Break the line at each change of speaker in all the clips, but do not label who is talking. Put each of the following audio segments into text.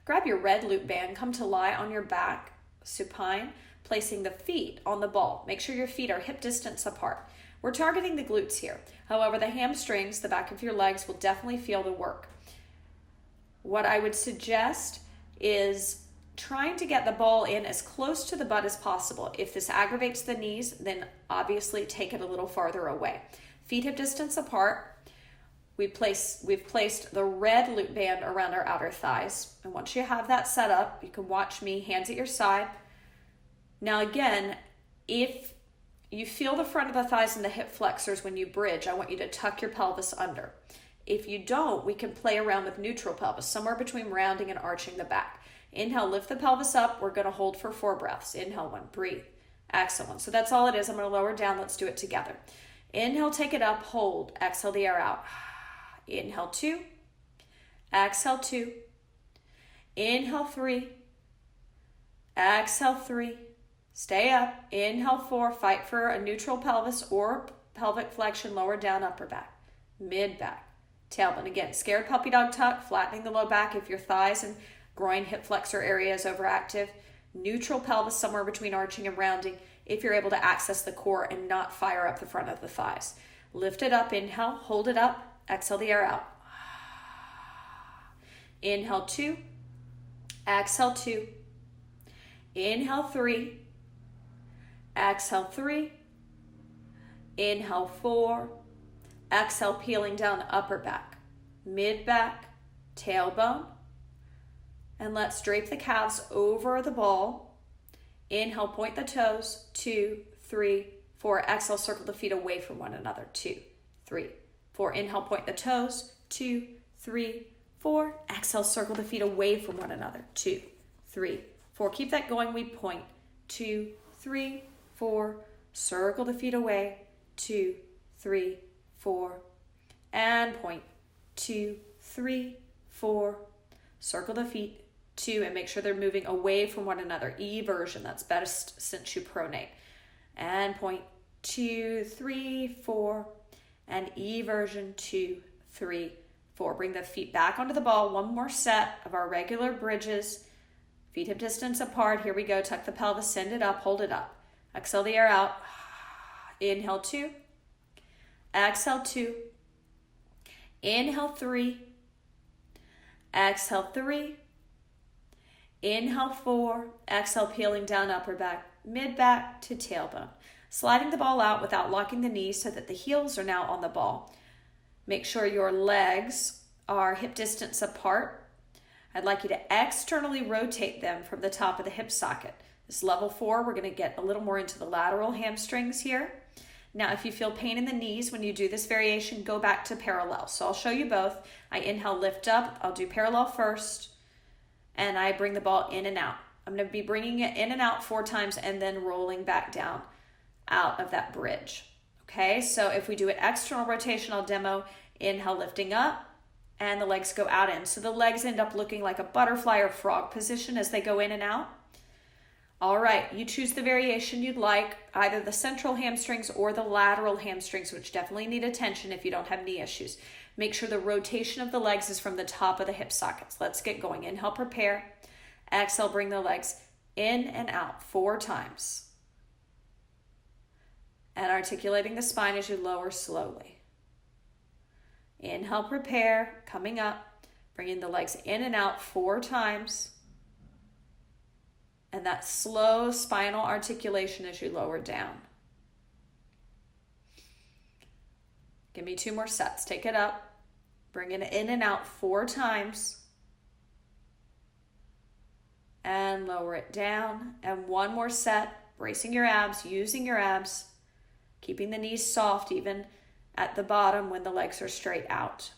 Grab your red loop band, come to lie on your back, supine, placing the feet on the ball. Make sure your feet are hip distance apart. We're targeting the glutes here. However, the hamstrings, the back of your legs, will definitely feel the work. What I would suggest is trying to get the ball in as close to the butt as possible. If this aggravates the knees, then obviously take it a little farther away. Feet hip distance apart. We've placed the red loop band around our outer thighs. And once you have that set up, you can watch me, hands at your side. Now again, if you feel the front of the thighs and the hip flexors when you bridge, I want you to tuck your pelvis under. If you don't, we can play around with neutral pelvis, somewhere between rounding and arching the back. Inhale, lift the pelvis up. We're going to hold for 4 breaths. Inhale 1, breathe. Exhale 1. So that's all it is. I'm going to lower down. Let's do it together. Inhale, take it up, hold. Exhale the air out. Inhale 2. Exhale 2. Inhale 3. Exhale 3. Stay up. Inhale 4. Fight for a neutral pelvis or pelvic flexion, lower down, upper back, mid back, tailbone. Again, scared puppy dog tuck, flattening the low back if your thighs and groin, hip flexor area is overactive. Neutral pelvis somewhere between arching and rounding if you're able to access the core and not fire up the front of the thighs. Lift it up, inhale, hold it up, exhale the air out. Inhale 2, exhale 2, inhale 3, exhale 3, inhale 4, exhale peeling down upper back, mid back, tailbone. And let's drape the calves over the ball. Inhale, point the toes. 2, 3, 4. Exhale, circle the feet away from one another. 2, 3, 4. Inhale, point the toes. 2, 3, 4. Exhale, circle the feet away from one another. 2, 3, 4. Keep that going. We point. 2, 3, 4. Circle the feet away. 2, 3, 4. And point. 2, 3, 4. Circle the feet. 2, and make sure they're moving away from one another. Eversion, that's best since you pronate. And point. 2, 3, 4. And eversion. 2, 3, 4. Bring the feet back onto the ball. One more set of our regular bridges. Feet hip distance apart. Here we go. Tuck the pelvis, send it up, hold it up. Exhale the air out. Inhale 2. Exhale 2. Inhale 3. Exhale 3. Inhale 4. Exhale peeling down upper back, mid back to tailbone. Sliding the ball out without locking the knees so that the heels are now on the ball. Make sure your legs are hip distance apart. I'd like you to externally rotate them from the top of the hip socket. This level 4, we're going to get a little more into the lateral hamstrings here. Now, if you feel pain in the knees when you do this variation, go back to parallel. So I'll show you both. I inhale, lift up. I'll do parallel first. And I bring the ball in and out. I'm going to be bringing it in and out 4 times and then rolling back down out of that bridge. Okay, so if we do an external rotation, I'll demo. Inhale, lifting up, and the legs go out in. So the legs end up looking like a butterfly or frog position as they go in and out. All right, you choose the variation you'd like, either the central hamstrings or the lateral hamstrings, which definitely need attention if you don't have knee issues. Make sure the rotation of the legs is from the top of the hip sockets. Let's get going. Inhale, prepare. Exhale, bring the legs in and out 4 times. And articulating the spine as you lower slowly. Inhale, prepare, coming up, bringing the legs in and out 4 times. And that slow spinal articulation as you lower down. Give me 2 more sets. Take it up. Bring it in and out 4 times. And lower it down. And 1 more set. Bracing your abs, using your abs. Keeping the knees soft even at the bottom when the legs are straight out.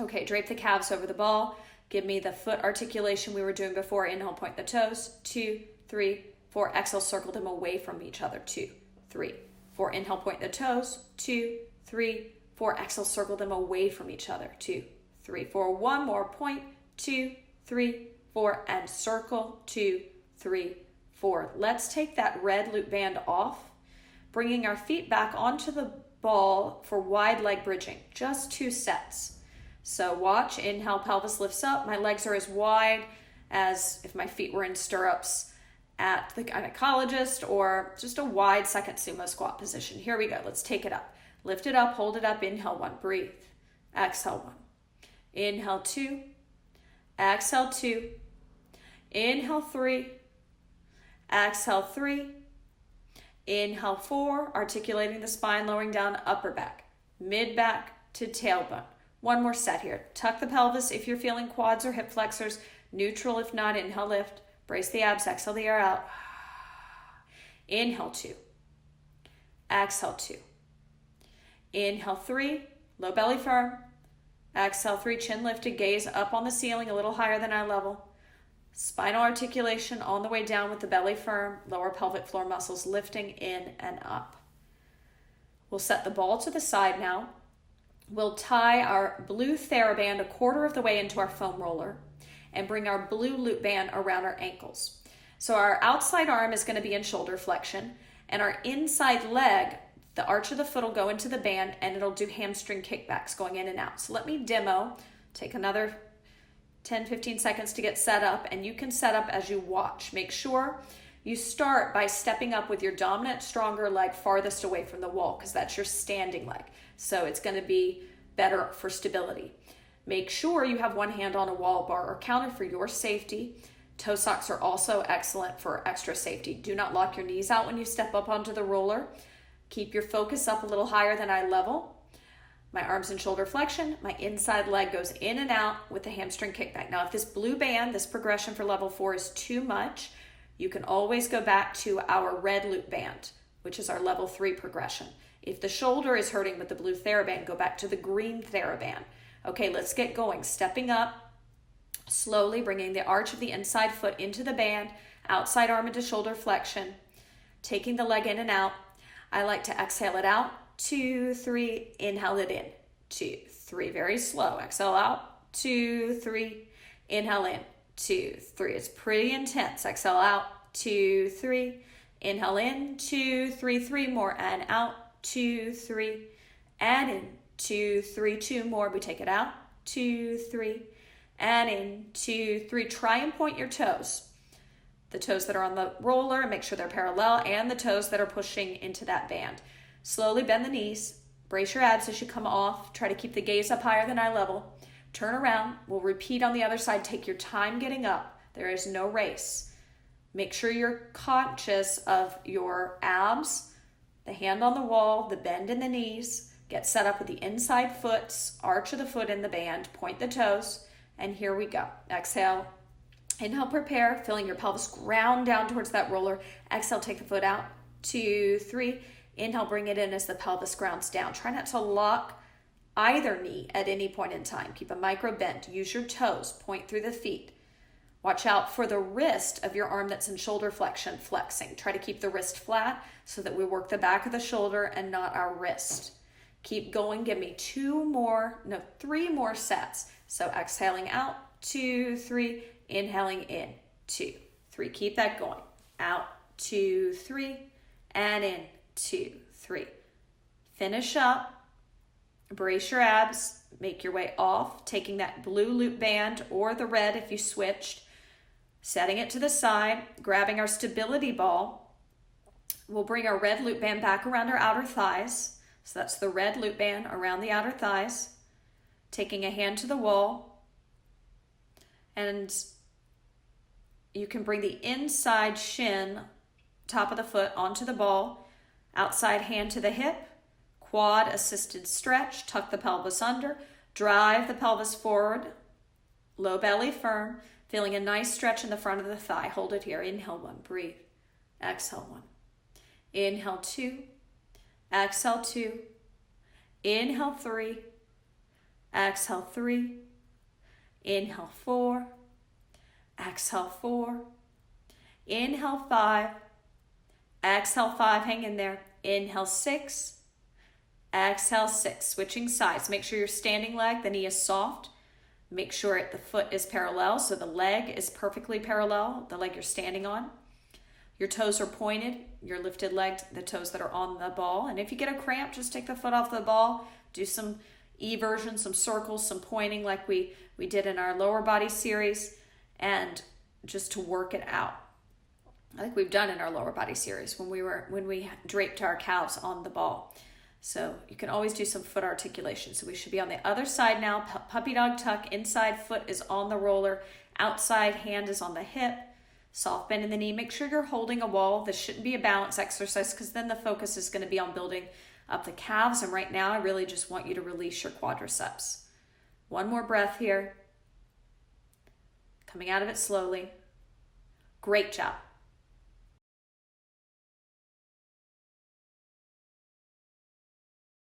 Okay, drape the calves over the ball. Give me the foot articulation we were doing before. Inhale, point the toes. 2, 3, 4. Exhale, circle them away from each other. 2, 3, 4. Inhale, point the toes. 2, 3, 4. Exhale, circle them away from each other. 2, 3, 4. 1 more point. 2, 3, 4. And circle. 2, 3, 4. Let's take that red loop band off. Bringing our feet back onto the ball for wide leg bridging. Just 2 sets. So watch, inhale, pelvis lifts up. My legs are as wide as if my feet were in stirrups at the gynecologist, or just a wide second sumo squat position. Here we go. Let's take it up. Lift it up, hold it up. Inhale 1, breathe. Exhale 1. Inhale 2. Exhale 2. Inhale 3. Exhale 3. Inhale 4, articulating the spine, lowering down upper back, mid back to tailbone. One more set here. Tuck the pelvis if you're feeling quads or hip flexors. Neutral if not. Inhale, lift. Brace the abs. Exhale the air out. Inhale 2. Exhale 2. Inhale 3. Low belly firm. Exhale 3. Chin lifted. Gaze up on the ceiling, a little higher than eye level. Spinal articulation on the way down with the belly firm. Lower pelvic floor muscles lifting in and up. We'll set the ball to the side now. We'll tie our blue Theraband a quarter of the way into our foam roller and bring our blue loop band around our ankles. So our outside arm is going to be in shoulder flexion, and our inside leg, the arch of the foot will go into the band, and it'll do hamstring kickbacks going in and out. So let me demo. Take another 10-15 seconds to get set up, and you can set up as you watch. Make sure you start by stepping up with your dominant, stronger leg farthest away from the wall, because that's your standing leg. So it's going to be better for stability. Make sure you have one hand on a wall bar or counter for your safety. ToeSox are also excellent for extra safety. Do not lock your knees out when you step up onto the roller. Keep your focus up a little higher than eye level. My arms in shoulder flexion. My inside leg goes in and out with the hamstring kickback. Now, if this blue band, this progression for level 4 is too much, you can always go back to our red loop band, which is our level 3 progression. If the shoulder is hurting with the blue Theraband, go back to the green Theraband. Okay, let's get going. Stepping up, slowly bringing the arch of the inside foot into the band, outside arm into shoulder flexion, taking the leg in and out. I like to exhale it out. 2, 3, inhale it in. 2, 3, very slow. Exhale out. 2, 3, inhale in. 2, 3. It's pretty intense. Exhale out. 2, 3, inhale in. 2, 3, 3 more, and out. 2, 3, and in. 2, 3, 2 more. We take it out. 2, 3, and in. 2, 3. Try and point your toes. The toes that are on the roller, and make sure they're parallel, and the toes that are pushing into that band. Slowly bend the knees. Brace your abs as you come off. Try to keep the gaze up higher than eye level. Turn around. We'll repeat on the other side. Take your time getting up. There is no race. Make sure you're conscious of your abs, the hand on the wall, the bend in the knees. Get set up with the inside foot, arch of the foot in the band. Point the toes. And here we go. Exhale. Inhale, prepare. Feeling your pelvis ground down towards that roller. Exhale, take the foot out. 2, 3. Inhale, bring it in as the pelvis grounds down. Try not to lock either knee at any point in time. Keep a micro bend. Use your toes. Point through the feet. Watch out for the wrist of your arm that's in shoulder flexion flexing. Try to keep the wrist flat so that we work the back of the shoulder and not our wrist. Keep going. Give me 3 more sets. So exhaling out. 2, 3. Inhaling in. 2, 3. Keep that going. Out. 2, 3. And in. 2, 3. Finish up. Brace your abs. Make your way off. Taking that blue loop band or the red if you switched. Setting it to the side. Grabbing our stability ball. We'll bring our red loop band back around our outer thighs. So that's the red loop band around the outer thighs. Taking a hand to the wall. And you can bring the inside shin, top of the foot, onto the ball. Outside hand to the hip. Quad assisted stretch. Tuck the pelvis under. Drive the pelvis forward. Low belly firm. Feeling a nice stretch in the front of the thigh. Hold it here. Inhale 1. Breathe. Exhale 1. Inhale 2. Exhale 2. Inhale 3. Exhale 3. Inhale 4. Exhale 4. Inhale 5. Exhale 5. Hang in there. Inhale 6. Exhale 6. Switching sides. Make sure your standing leg, the knee is soft. Make sure the foot is parallel, so the leg is perfectly parallel, the leg you're standing on. Your toes are pointed, your lifted leg, the toes that are on the ball. And if you get a cramp, just take the foot off the ball. Do some eversion, some circles, some pointing like we did in our lower body series. And just to work it out, like we've done in our lower body series when we draped our calves on the ball. So you can always do some foot articulation. So we should be on the other side now. Puppy dog tuck. Inside foot is on the roller. Outside hand is on the hip. Soft bend in the knee. Make sure you're holding a wall. This shouldn't be a balance exercise because then the focus is going to be on building up the calves. And right now I really just want you to release your quadriceps. One more breath here. Coming out of it slowly. Great job.